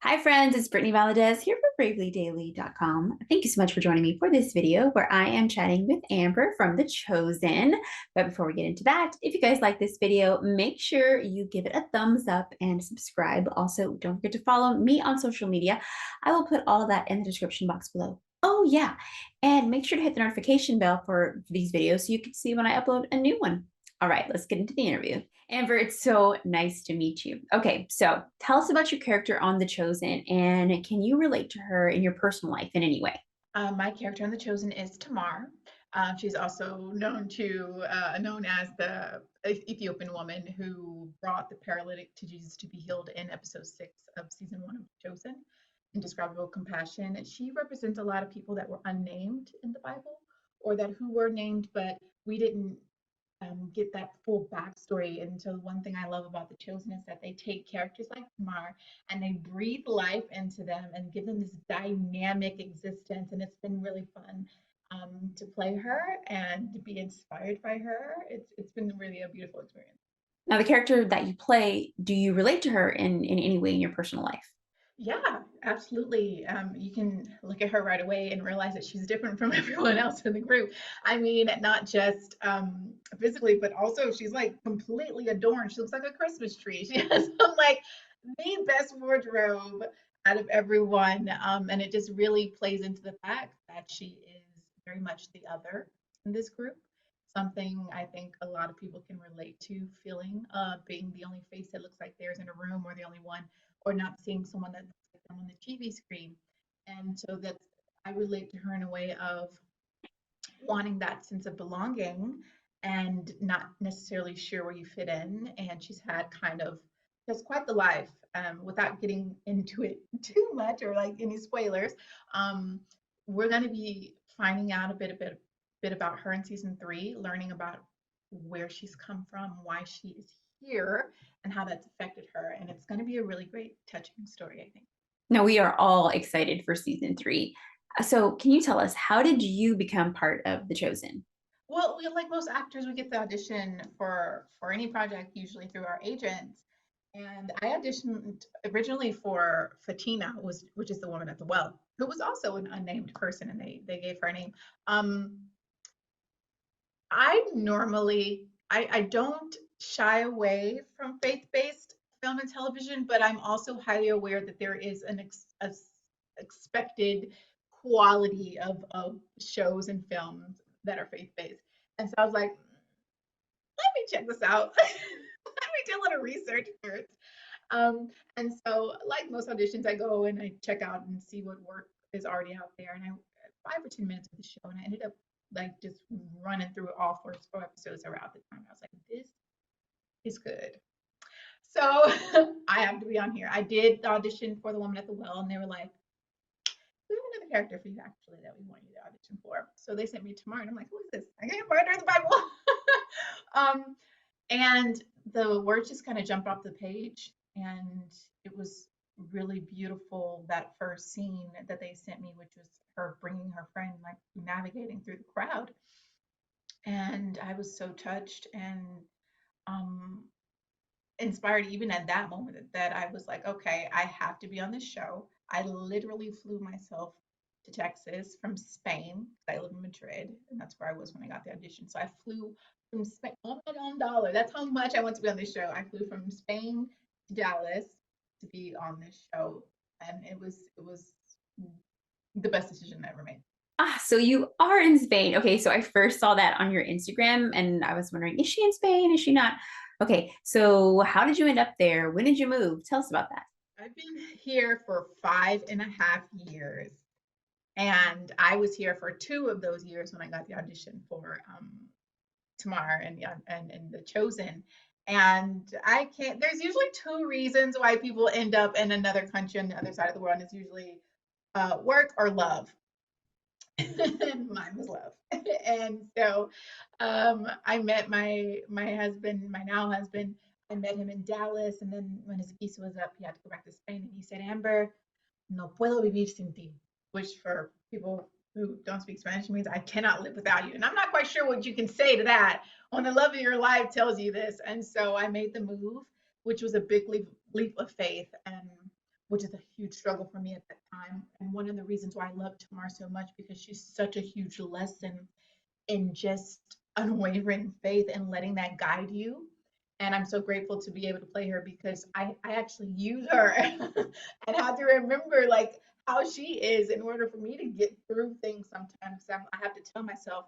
Hi friends, it's Brittany Valadez here for BravelyDaily.com. Thank you so much for joining me for this video where I am chatting with Amber from The Chosen. But before we get into that, if you guys like this video, make sure you give it a thumbs up and subscribe. Also, don't forget to follow me on social media. I will put all of that in the description box below. Oh yeah, and make sure to hit the notification bell for these videos so you can see when I upload a new one. All right, let's get into the interview. Amber, it's so nice to meet you. Okay, so tell us about your character on The Chosen, and can you relate to her in your personal life in any way? My character on The Chosen is Tamar. She's also known as the Ethiopian woman who brought the paralytic to Jesus to be healed in episode 6 of season 1 of The Chosen. Indescribable compassion. She represents a lot of people that were unnamed in the Bible, or that who were named, but we didn't get that full backstory. And so, one thing I love about The Chosen is that they take characters like Tamar and they breathe life into them and give them this dynamic existence. And it's been really fun to play her and to be inspired by her. It's been really a beautiful experience. Now, the character that you play, do you relate to her in any way in your personal life? Yeah, absolutely. You can look at her right away and realize that she's different from everyone else in the group. I mean, not just physically, but also she's like completely adorned. She looks like a Christmas tree. She has like the best wardrobe out of everyone. And it just really plays into the fact that she is very much the other in this group. Something I think a lot of people can relate to, feeling being the only face that looks like theirs in a room, or the only one, or not seeing someone that looks like them on the TV screen. And so that's, I relate to her in a way of wanting that sense of belonging and not necessarily sure where you fit in. And she's had kind of just quite the life. Without getting into it too much or like any spoilers, um, we're going to be finding out a bit about her in season 3, learning about where she's come from, why she is here, and how that's affected her. And it's going to be a really great, touching story, I think. Now, we are all excited for season three. So, can you tell us how did you become part of The Chosen? Well, we, like most actors, we get the audition for any project usually through our agents. And I auditioned originally for Fatina, which is the woman at the well, who was also an unnamed person, and they gave her a name. Um, I don't shy away from faith-based film and television, but I'm also highly aware that there is expected quality of shows and films that are faith-based. And so I was like, let me check this out. Let me do a little research first. And so, like most auditions, I go and I check out and see what work is already out there. And I 5 or 10 minutes of the show, and I ended up like just running through all four episodes that were out at the time. I was like, this is good. So I have to be on here. I did audition for the woman at the well, and they were like, we have another character for you actually that we want you to audition for. So they sent me Tamar, and I'm like, who is this? I can't find her in the Bible. um, and the words just kind of jumped off the page, and it was really beautiful, that first scene that they sent me, which was her bringing her friend, like navigating through the crowd. And I was so touched and um, inspired, even at that moment, that I was like, okay, I have to be on this show. I literally flew myself to Texas from Spain. I live in Madrid, and that's where I was when I got the audition. So I flew from Spain on my own dollar. That's how much I want to be on this show. I flew from Spain to Dallas to be on this show, and it was the best decision I ever made. Ah, so you are in Spain. Okay, so I first saw that on your Instagram and I was wondering, is she in Spain? Is she not? Okay, so how did you end up there? When did you move? Tell us about that. I've been here for 5.5 years. And I was here for 2 of those years when I got the audition for Tamar and The Chosen. And I can't, there's usually two reasons why people end up in another country on the other side of the world. It's usually work or love. And mine was love. And so I met my husband, my now husband. I met him in Dallas, and then when his visa was up, he had to go back to Spain. And he said, "Amber, no puedo vivir sin ti," which for people who don't speak Spanish means I cannot live without you. And I'm not quite sure what you can say to that when the love of your life tells you this. And so I made the move, which was a big leap of faith. And which is a huge struggle for me at that time. And one of the reasons why I love Tamar so much, because she's such a huge lesson in just unwavering faith and letting that guide you. And I'm so grateful to be able to play her because I actually use her and have to remember like how she is in order for me to get through things sometimes. I have to tell myself,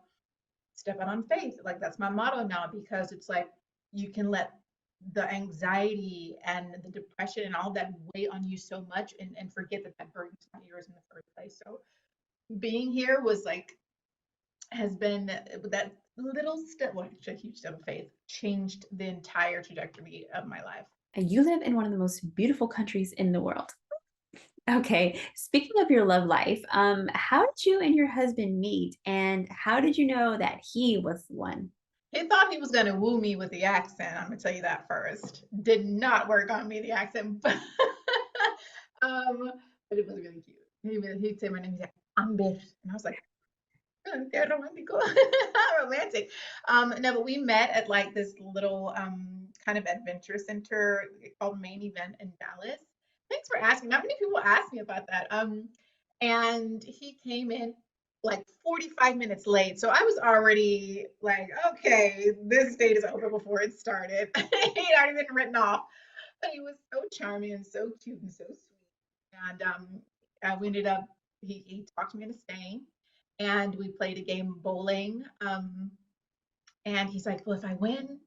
step out on faith. Like that's my motto now because it's like you can let the anxiety and the depression and all that weigh on you so much and forget that that burden's not yours in the first place. So being here was like has been that little step, well, a huge step of faith, changed the entire trajectory of my life. And you live in one of the most beautiful countries in the world. Okay, speaking of your love life, how did you and your husband meet, and how did you know that he was the one? He thought he was going to woo me with the accent. I'm going to tell you that first. Did not work on me, the accent, but, um, but it was really cute. He'd say my name, he's like, Amber. And I was like, qué romántico, romantic. No, but we met at like this little kind of adventure center called Main Event in Dallas. Thanks for asking. Not many people ask me about that. And he came in like 45 minutes late. So I was already like, okay, this date is over before it started. He'd already been written off. But he was so charming and so cute and so sweet. And we ended up, he talked me into staying and we played a game of bowling. And he's like, well, if I win,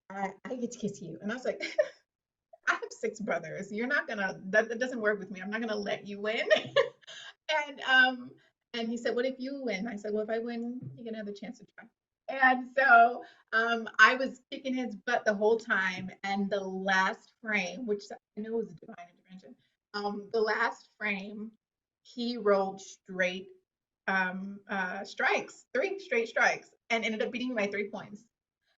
I get to kiss you. And I was like, I have six brothers. You're not gonna, that doesn't work with me. I'm not gonna let you win. And he said, what if you win? I said, well, if I win, you get another chance to try. And so I was kicking his butt the whole time. And the last frame, which I know was a divine intervention, the last frame, he rolled straight strikes, three straight strikes, and ended up beating me by 3 points.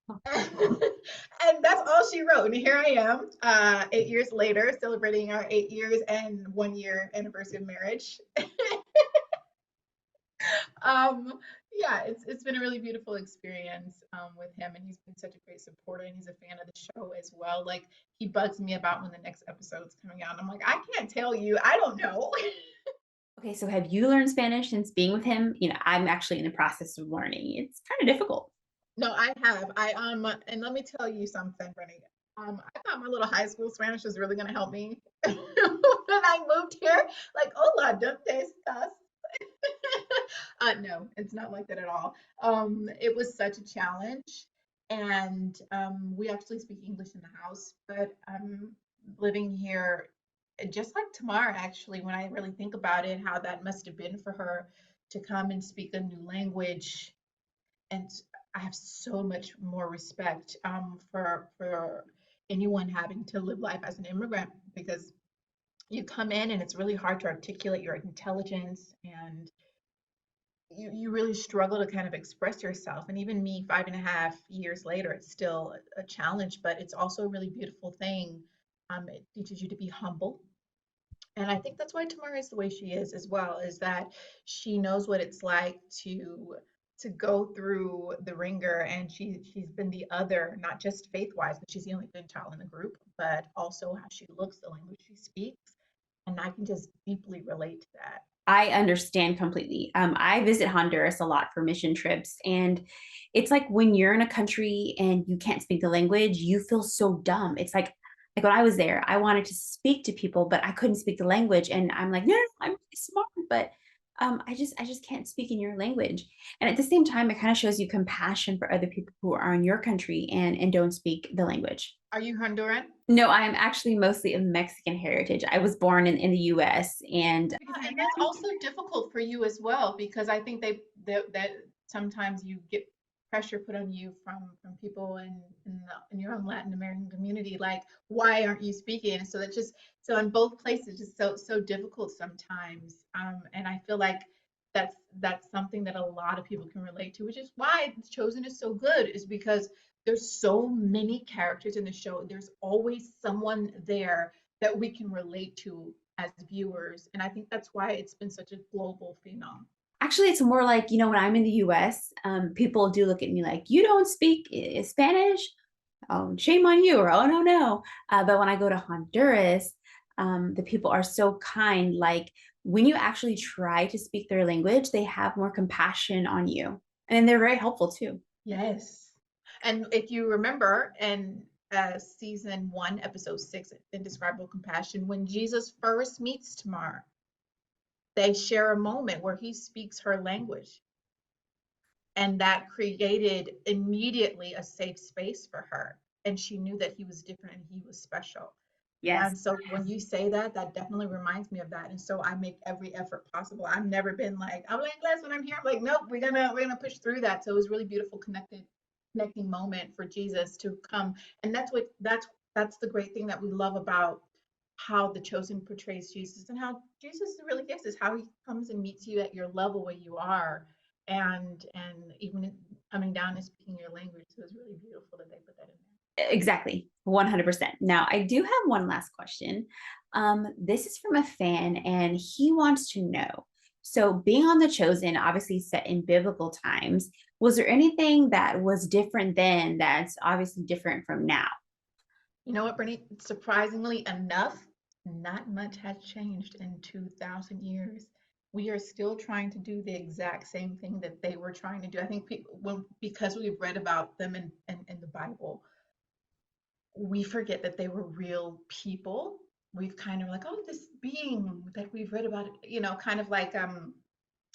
And that's all she wrote. And here I am, 8 years later, celebrating our 8 years and 1 year anniversary of marriage. um, yeah, it's been a really beautiful experience with him, and he's been such a great supporter, and he's a fan of the show as well. Like he bugs me about when the next episode's coming out. I'm like, I can't tell you, I don't know. Okay, so have you learned Spanish since being with him? I'm actually in the process of learning. It's kind of difficult. No, I have. And let me tell you something, Brittany. I thought my little high school Spanish was really gonna help me when I moved here. Like, hola, ¿dónde estás? No, it's not like that at all. It was such a challenge, and we actually speak English in the house, but living here, just like Tamar, actually, when I really think about it, how that must have been for her to come and speak a new language and I have so much more respect for anyone having to live life as an immigrant because you come in and it's really hard to articulate your intelligence and you really struggle to kind of express yourself. And even me, 5.5 years later, it's still a challenge, but it's also a really beautiful thing. It teaches you to be humble, and I think that's why Tamara is the way she is as well, is that she knows what it's like to go through the ringer and she's been the other, not just faith wise, but she's the only good child in the group, but also how she looks, the language she speaks. And I can just deeply relate to that. I understand completely. I visit Honduras a lot for mission trips, and it's like when you're in a country and you can't speak the language, you feel so dumb. It's like when I was there, I wanted to speak to people, but I couldn't speak the language, and I'm like, no, no, I'm really smart, but I just can't speak in your language. And at the same time, it kind of shows you compassion for other people who are in your country and don't speak the language. Are you Honduran? No, I am actually mostly of Mexican heritage. I was born in the US, and Yeah, and that's also difficult for you as well because I think that sometimes you get pressure put on you from people in your own Latin American community, like why aren't you speaking? So that's just so in both places, just so difficult sometimes. And I feel like that's something that a lot of people can relate to, which is why Chosen is so good, is because there's so many characters in the show. There's always someone there that we can relate to as viewers. And I think that's why it's been such a global phenom. actually, it's more like, when I'm in the US, people do look at me like, you don't speak Spanish? Oh, shame on you, or oh, no, no. But when I go to Honduras, the people are so kind. Like when you actually try to speak their language, they have more compassion on you. And they're very helpful too. Yes. And if you remember in season 1, episode 6, Indescribable Compassion, when Jesus first meets Tamar, they share a moment where he speaks her language. And that created immediately a safe space for her. And she knew that he was different and he was special. Yes. And so when you say that, that definitely reminds me of that. And so I make every effort possible. I've never been like, I'm like, Inglés when I'm here. I'm like, nope, we're gonna push through that. So it was a really beautiful connecting moment for Jesus to come. And that's the great thing that we love about how The Chosen portrays Jesus and how Jesus really is how he comes and meets you at your level where you are, and even coming down and speaking your language. So it's really beautiful that they put that in there. Exactly. 100%. Now, I do have one last question. This is from a fan, and he wants to know. So, being on The Chosen, obviously set in biblical times, was there anything that was different then that's obviously different from now? You know what, Brittany? Surprisingly enough, not much has changed in 2,000 years. We are still trying to do the exact same thing that they were trying to do. I think because we've read about them in the Bible, we forget that they were real people. We've kind of like, oh, this being that we've read about, kind of like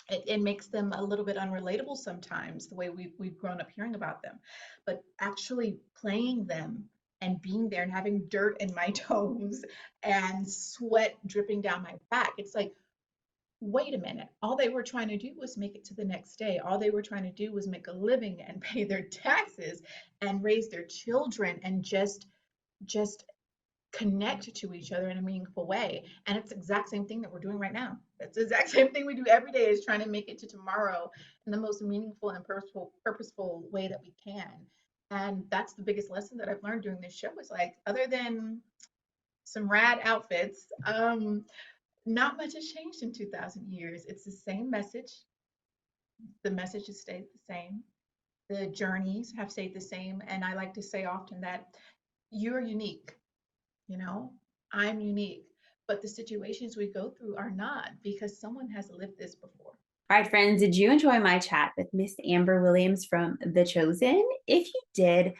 it makes them a little bit unrelatable sometimes, the way we've grown up hearing about them. But actually playing them and being there and having dirt in my toes and sweat dripping down my back, it's like, wait a minute. All they were trying to do was make it to the next day. All they were trying to do was make a living and pay their taxes and raise their children and just connect to each other in a meaningful way. And it's the exact same thing that we're doing right now. It's the exact same thing we do every day, is trying to make it to tomorrow in the most meaningful and purposeful way that we can. And that's the biggest lesson that I've learned during this show, is like, other than some rad outfits, not much has changed in 2,000 years. It's the same message. The message has stayed the same. The journeys have stayed the same. And I like to say often that you're unique. You know, I'm unique, but the situations we go through are not, because someone has lived this before. All right, friends, did you enjoy my chat with Miss Amber Williams from The Chosen? If you did,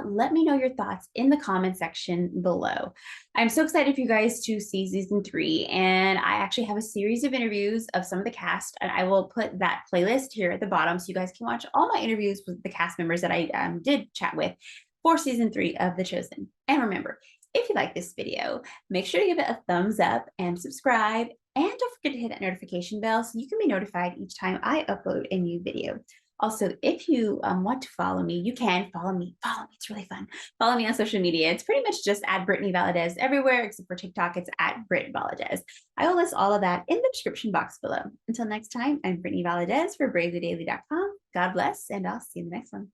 let me know your thoughts in the comment section below. I'm so excited for you guys to see season 3, and I actually have a series of interviews of some of the cast, and I will put that playlist here at the bottom so you guys can watch all my interviews with the cast members that I did chat with for season 3 of The Chosen. And remember, if you like this video, make sure to give it a thumbs up and subscribe. And don't forget to hit that notification bell so you can be notified each time I upload a new video. Also, if you want to follow me, you can follow me. Follow me. It's really fun. Follow me on social media. It's pretty much just at Brittany Valadez everywhere except for TikTok. It's at Britt Valadez. I will list all of that in the description box below. Until next time, I'm Brittany Valadez for BravelyDaily.com. God bless, and I'll see you in the next one.